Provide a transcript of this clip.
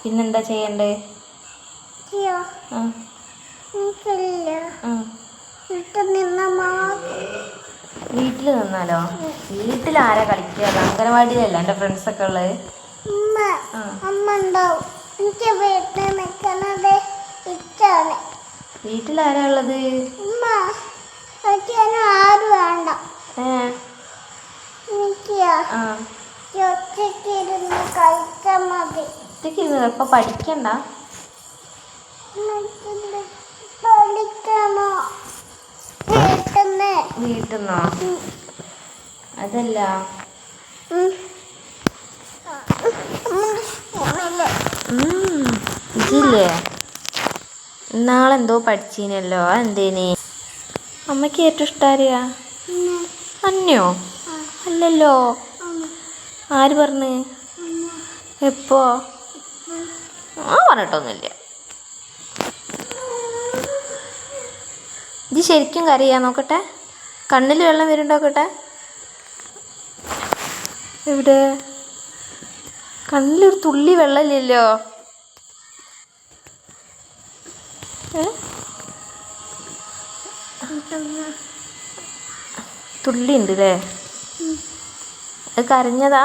പിന്നെന്താ ചെയ്യണ്ടേ? വീട്ടിൽ നിന്നാലോ? വീട്ടിൽ ആരാ കളിക്കുക? അംഗനവാടിയിലല്ല എൻ്റെ ഫ്രണ്ട്സൊക്കെ ഉള്ളത്. വീട്ടിലാരാ ഉള്ളത്? ഒറ്റയ്ക്കിരുന്ന് ഇപ്പൊ പഠിക്കണ്ട. വീട്ടിന്നോ? അതല്ല, ഇജില്ലേ ഇന്നാളെന്തോ പഠിച്ചീനല്ലോ, അതെന്തേനി? അമ്മയ്ക്ക് ഏറ്റവും ഇഷ്ടാരിയാ? അന്നയോ? അല്ലല്ലോ, ആര് പറഞ്ഞ്? എപ്പോ? പറഞ്ഞിട്ടൊന്നുമില്ല. ഇത് ശരിക്കും കരയാ? നോക്കട്ടെ, കണ്ണിൽ വെള്ളം വരുന്നുണ്ടോക്കട്ടെ. എവിടെ? കണ്ണിലൊരു തുള്ളി വെള്ളമില്ലല്ലോ. തുള്ളി ഉണ്ട് അല്ലേ? അത് കരഞ്ഞതാ?